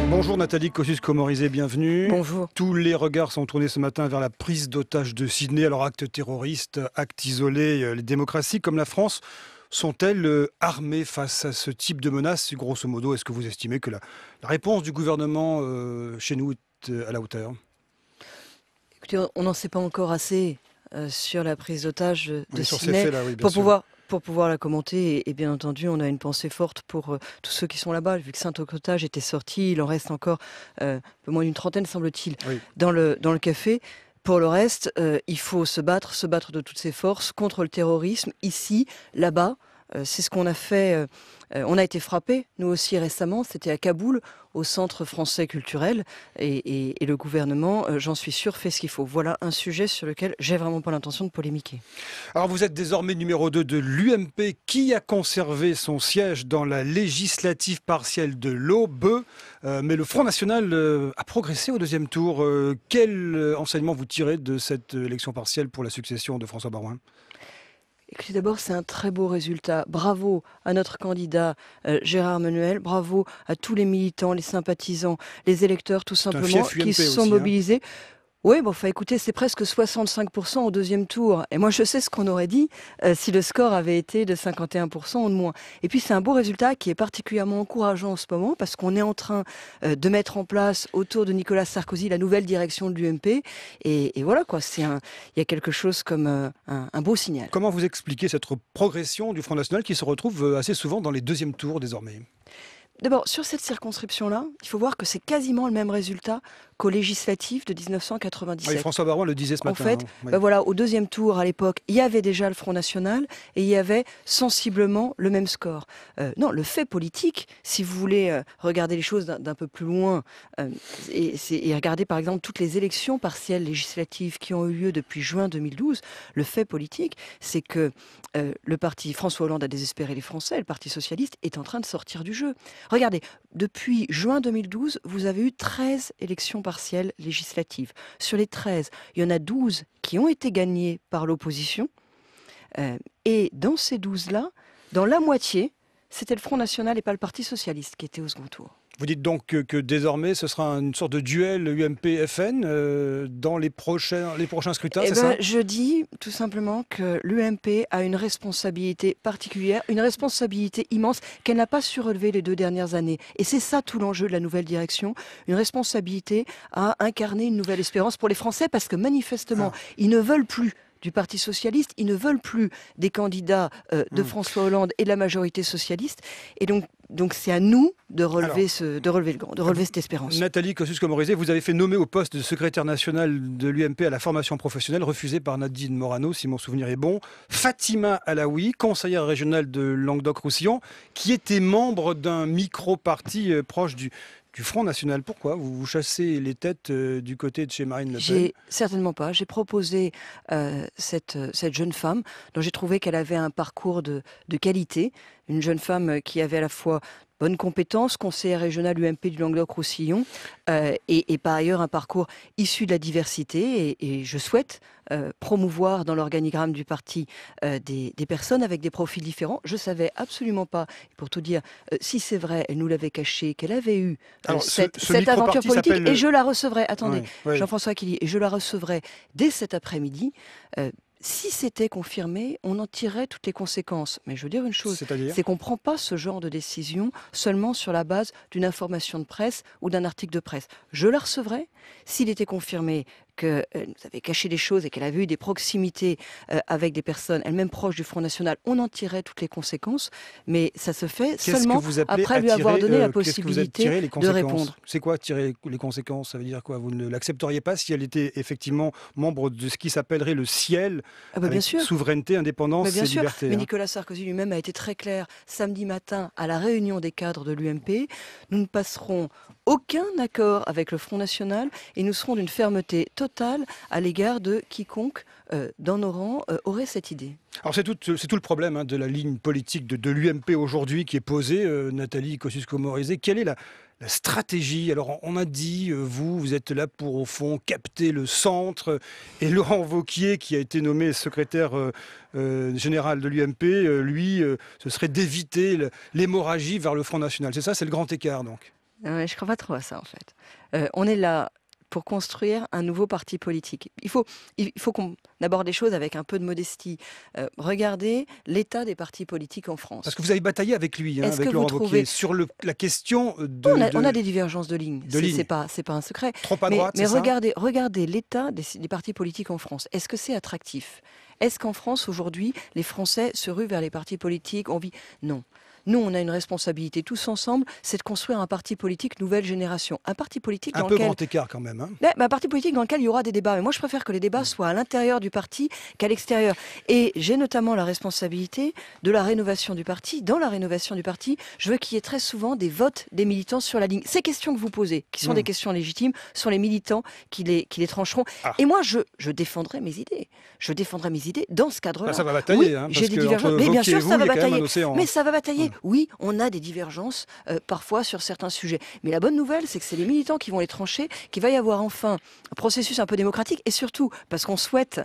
Bonjour Nathalie Kosciusko-Morizet, bienvenue. Bonjour. Tous les regards sont tournés ce matin vers la prise d'otages de Sydney. Alors acte terroriste, acte isolé, les démocraties comme la France sont-elles armées face à ce type de menaces? Grosso modo, est-ce que vous estimez que la réponse du gouvernement chez nous est à la hauteur? Écoutez, on n'en sait pas encore assez sur la prise d'otages de Oui, sur ces Sydney faits-là, oui, bien sûr. pour pouvoir la commenter. Et bien entendu, on a une pensée forte pour tous ceux qui sont là-bas. Vu que Saint-Otage était sorti, il en reste encore un peu moins d'une trentaine, semble-t-il, Oui. dans le café. Pour le reste, il faut se battre de toutes ses forces contre le terrorisme, ici, là-bas. C'est ce qu'on a fait. On a été frappés, nous aussi récemment, c'était à Kaboul, au Centre français culturel, et le gouvernement, j'en suis sûr, fait ce qu'il faut. Voilà un sujet sur lequel j'ai vraiment pas l'intention de polémiquer. Alors vous êtes désormais numéro 2 de l'UMP qui a conservé son siège dans la législative partielle de l'Aube, mais le Front National a progressé au deuxième tour. Quel enseignement vous tirez de cette élection partielle pour la succession de François Baroin? Écoutez, d'abord, c'est un très beau résultat. Bravo à notre candidat Gérard Menuel, bravo à tous les militants, les sympathisants, les électeurs, tout C'est un simplement, fief UMP qui se sont aussi, hein. mobilisés. Oui, bon, enfin, écoutez, c'est presque 65% au deuxième tour. Et moi, je sais ce qu'on aurait dit si le score avait été de 51% ou de moins. Et puis, c'est un beau résultat qui est particulièrement encourageant en ce moment parce qu'on est en train de mettre en place autour de Nicolas Sarkozy la nouvelle direction de l'UMP. Et voilà, quoi, il y a quelque chose comme un beau signal. Comment vous expliquez cette progression du Front National qui se retrouve assez souvent dans les deuxièmes tours désormais? D'abord, sur cette circonscription-là, il faut voir que c'est quasiment le même résultat qu'aux législatives de Oui, 1997. François Baroin le disait ce En matin. fait, Oui. voilà, au deuxième tour, à l'époque, il y avait déjà le Front National et il y avait sensiblement le même score. Non, le fait politique, si vous voulez regarder les choses d'un peu plus loin et regarder par exemple toutes les élections partielles législatives qui ont eu lieu depuis juin 2012, le fait politique, c'est que le parti François Hollande a désespéré les Français, le Parti socialiste est en train de sortir du jeu. Regardez, depuis juin 2012, vous avez eu 13 élections partielles législatives. Sur les 13, il y en a 12 qui ont été gagnées par l'opposition. Et dans ces 12-là, dans la moitié, c'était le Front National et pas le Parti Socialiste qui était au second tour. Vous dites donc que désormais ce sera une sorte de duel UMP-FN dans les prochains scrutins, c'est ça? Je dis tout simplement que l'UMP a une responsabilité particulière, une responsabilité immense qu'elle n'a pas su relever les 2 dernières années. Et c'est ça tout l'enjeu de la nouvelle direction, une responsabilité à incarner une nouvelle espérance pour les Français parce que manifestement, ils ne veulent plus du Parti socialiste, ils ne veulent plus des candidats de François Hollande et de la majorité socialiste. Et donc c'est à nous de relever, cette espérance. Nathalie Kosciusko-Morizet, vous avez fait nommer au poste de secrétaire national de l'UMP à la formation professionnelle, refusé par Nadine Morano, si mon souvenir est bon. Fatima Alaoui, conseillère régionale de Languedoc-Roussillon, qui était membre d'un micro-parti proche du Front National. Pourquoi vous chassez les têtes du côté de chez Marine Le Pen? Certainement pas. J'ai proposé cette jeune femme dont j'ai trouvé qu'elle avait un parcours de qualité. Une jeune femme qui avait à la fois bonnes compétences, conseillère régionale UMP du Languedoc-Roussillon, et par ailleurs un parcours issu de la diversité. Et je souhaite promouvoir dans l'organigramme du parti des personnes avec des profils différents. Je savais absolument pas, pour tout dire, si c'est vrai, elle nous l'avait caché, qu'elle avait eu cette aventure politique, et je la recevrai. Attendez, oui. Jean-François Killy, et je la recevrai dès cet après-midi. Si c'était confirmé, on en tirerait toutes les conséquences. Mais je veux dire une chose, c'est qu'on ne prend pas ce genre de décision seulement sur la base d'une information de presse ou d'un article de presse. Je la recevrai. S'il était confirmé qu'elle nous avait caché des choses et qu'elle avait eu des proximités avec des personnes elles-mêmes proches du Front National, on en tirerait toutes les conséquences. Mais ça se fait seulement après lui avoir donné la possibilité de répondre. C'est quoi tirer les conséquences? Ça veut dire quoi? Vous ne l'accepteriez pas si elle était effectivement membre de ce qui s'appellerait le ciel, bien sûr. Souveraineté, indépendance et liberté. Mais Nicolas Sarkozy lui-même a été très clair samedi matin à la réunion des cadres de l'UMP. Nous ne passerons aucun accord avec le Front National et nous serons d'une fermeté totale à l'égard de quiconque dans nos rangs aurait cette idée. Alors c'est tout le problème de la ligne politique de l'UMP aujourd'hui qui est posée, Nathalie Kosciusko-Morizet. Quelle est la stratégie? Alors on a dit, vous êtes là pour au fond capter le centre, et Laurent Wauquiez qui a été nommé secrétaire général de l'UMP, lui, ce serait d'éviter l'hémorragie vers le Front National. C'est ça, c'est le grand écart donc? Je ne crois pas trop à ça, en fait. On est là pour construire un nouveau parti politique. Il faut qu'on aborde les choses avec un peu de modestie. Regardez l'état des partis politiques en France. Parce que vous avez bataillé avec lui, Est-ce avec que vous Laurent Wauquiez, trouvez... sur la question On a des divergences de ligne, de ligne. c'est pas un secret. Trop à droite, Mais c'est ça? regardez l'état des partis politiques en France. Est-ce que c'est attractif? Est-ce qu'en France, aujourd'hui, les Français se ruent vers les partis politiques? Non. Nous, on a une responsabilité tous ensemble, c'est de construire un parti politique nouvelle génération. Un parti politique Un dans peu lequel... grand écart quand même. Hein. Un parti politique dans lequel il y aura des débats. Mais moi, je préfère que les débats soient à l'intérieur du parti qu'à l'extérieur. Et j'ai notamment la responsabilité de la rénovation du parti. Dans la rénovation du parti, je veux qu'il y ait très souvent des votes des militants sur la ligne. Ces questions que vous posez, qui sont des questions légitimes, sont les militants qui les trancheront. Ah. Et moi, je défendrai mes idées. Je défendrai mes idées dans ce cadre-là. Ça va batailler. Oui, parce j'ai des que divergences. entre Mais bien Wauquiez sûr, et vous, ça va il y a quand même un batailler. océan, Mais hein. ça va batailler. Oui, on a des divergences parfois sur certains sujets. Mais la bonne nouvelle, c'est que c'est les militants qui vont les trancher, qu'il va y avoir enfin un processus un peu démocratique et surtout, parce qu'on souhaite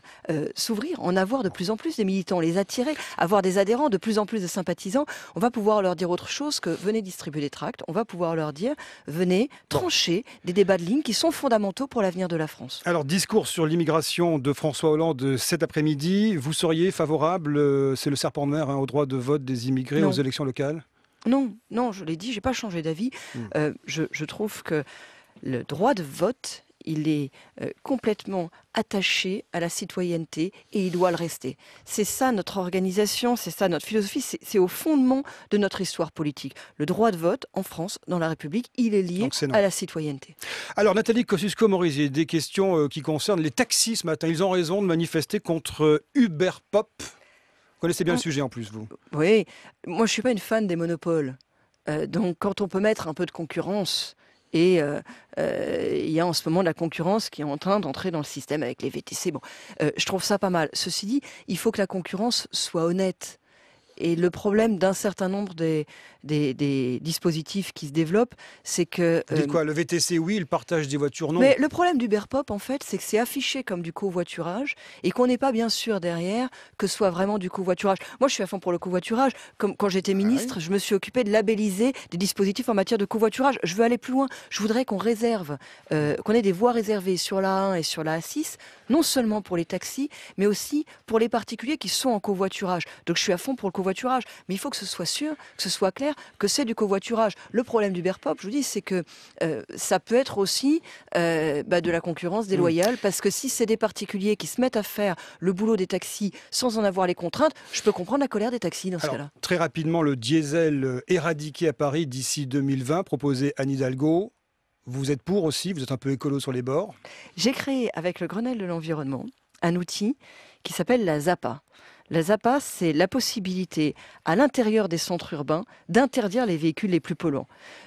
s'ouvrir, en avoir de plus en plus des militants, les attirer, avoir des adhérents, de plus en plus de sympathisants. On va pouvoir leur dire autre chose que venez distribuer des tracts. On va pouvoir leur dire venez trancher des débats de ligne qui sont fondamentaux pour l'avenir de la France. Alors, discours sur l'immigration de François Hollande cet après-midi. Vous seriez favorable, c'est le serpent de mer, au droit de vote des immigrés aux élections locales? Non, je l'ai dit, j'ai pas changé d'avis. Je trouve que le droit de vote, il est complètement attaché à la citoyenneté et il doit le rester. C'est ça notre organisation, c'est ça notre philosophie, c'est au fondement de notre histoire politique. Le droit de vote en France, dans la République, il est lié à la citoyenneté. Alors Nathalie Kosciusko-Morizet, des questions qui concernent les taxis ce matin. Ils ont raison de manifester contre Uber Pop. Vous connaissez bien le sujet en plus, vous? Oui, moi je ne suis pas une fan des monopoles. Donc quand on peut mettre un peu de concurrence, et il y a en ce moment de la concurrence qui est en train d'entrer dans le système avec les VTC, je trouve ça pas mal. Ceci dit, il faut que la concurrence soit honnête. Et le problème d'un certain nombre des dispositifs qui se développent, c'est que... Vous dites quoi? Le VTC, oui, le partage des voitures, non? Mais le problème d'Uberpop, en fait, c'est que c'est affiché comme du covoiturage et qu'on n'est pas bien sûr derrière que ce soit vraiment du covoiturage. Moi, je suis à fond pour le covoiturage. Comme quand j'étais ministre, je me suis occupée de labelliser des dispositifs en matière de covoiturage. Je veux aller plus loin. Je voudrais qu'on réserve, qu'on ait des voies réservées sur la A1 et sur la A6, non seulement pour les taxis, mais aussi pour les particuliers qui sont en covoiturage. Donc, je suis à fond pour le covoiturage. Mais il faut que ce soit sûr, que ce soit clair, que c'est du covoiturage. Le problème d'Uberpop, je vous dis, c'est que ça peut être aussi de la concurrence déloyale, parce que si c'est des particuliers qui se mettent à faire le boulot des taxis sans en avoir les contraintes, je peux comprendre la colère des taxis dans ce cas-là. Très rapidement, le diesel éradiqué à Paris d'ici 2020, proposé Anne Hidalgo. Vous êtes pour aussi, vous êtes un peu écolo sur les bords. J'ai créé avec le Grenelle de l'environnement un outil qui s'appelle la ZAPA. La ZAPA, c'est la possibilité, à l'intérieur des centres urbains, d'interdire les véhicules les plus polluants.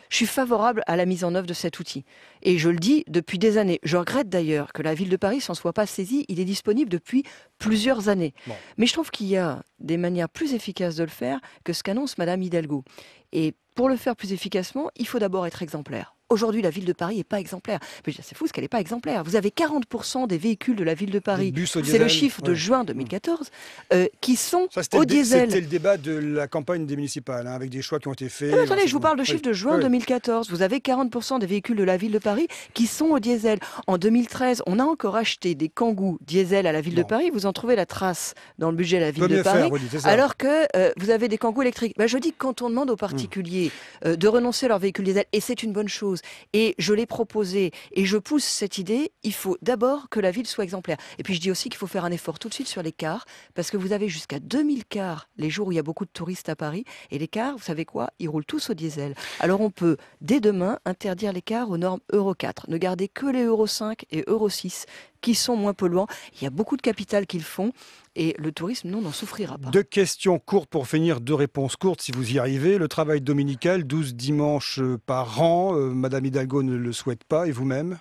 Je suis favorable à la mise en œuvre de cet outil. Et je le dis depuis des années. Je regrette d'ailleurs que la ville de Paris s'en soit pas saisie. Il est disponible depuis plusieurs années. Mais je trouve qu'il y a des manières plus efficaces de le faire que ce qu'annonce Madame Hidalgo. Et pour le faire plus efficacement, il faut d'abord être exemplaire. Aujourd'hui, la ville de Paris n'est pas exemplaire. Mais c'est fou ce qu'elle n'est pas exemplaire. Vous avez 40% des véhicules de la ville de Paris, c'est le chiffre de juin 2014, qui sont au diesel. C'était le débat de la campagne des municipales, avec des choix qui ont été faits. Attendez, je vous parle de chiffre de juin 2014. Vous avez 40% des véhicules de la ville de Paris qui sont au diesel. En 2013, on a encore acheté des Kangoo diesel à la ville de Paris. Vous en trouvez la trace dans le budget de la ville de Paris. Alors que vous avez des Kangoo électriques. Je dis que quand on demande aux particuliers de renoncer à leur véhicule diesel, et c'est une bonne chose, et je l'ai proposé et je pousse cette idée, il faut d'abord que la ville soit exemplaire. Et puis je dis aussi qu'il faut faire un effort tout de suite sur les cars, parce que vous avez jusqu'à 2000 cars les jours où il y a beaucoup de touristes à Paris, et les cars, vous savez quoi, ils roulent tous au diesel. Alors on peut dès demain interdire les cars aux normes Euro 4, ne garder que les Euro 5 et Euro 6 qui sont moins polluants. Il y a beaucoup de capital qui le font. Et le tourisme, non, n'en souffrira pas. 2 questions courtes pour finir, 2 réponses courtes si vous y arrivez. Le travail dominical, 12 dimanches par an, Madame Hidalgo ne le souhaite pas, et vous-même?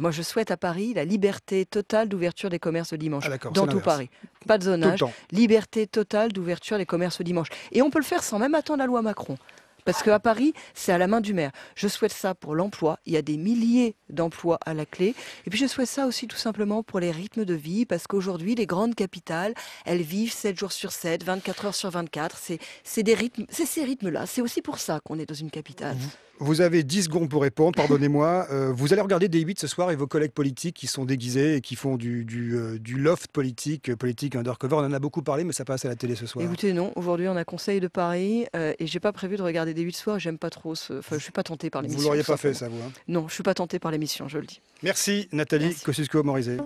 Moi, je souhaite à Paris la liberté totale d'ouverture des commerces le dimanche, dans tout Paris. Pas de zonage, liberté totale d'ouverture des commerces le dimanche. Et on peut le faire sans même attendre la loi Macron. Parce qu'à Paris, c'est à la main du maire. Je souhaite ça pour l'emploi. Il y a des milliers d'emplois à la clé. Et puis je souhaite ça aussi tout simplement pour les rythmes de vie. Parce qu'aujourd'hui, les grandes capitales, elles vivent 7 jours sur 7, 24 heures sur 24. C'est ces rythmes-là. C'est aussi pour ça qu'on est dans une capitale. Vous avez 10 secondes pour répondre, pardonnez-moi. Vous allez regarder D8 ce soir et vos collègues politiques qui sont déguisés et qui font du loft politique, politique undercover. On en a beaucoup parlé, mais ça passe à la télé ce soir. Écoutez, non, aujourd'hui on a Conseil de Paris et j'ai pas prévu de regarder des 8 soirs. J'aime pas trop Enfin, je suis pas tentée par l'émission. Vous l'auriez tout pas fait, simplement. ça, vous, hein? Non, je suis pas tentée par l'émission, je le dis. Merci Nathalie Merci. Kosciusko-Morizet.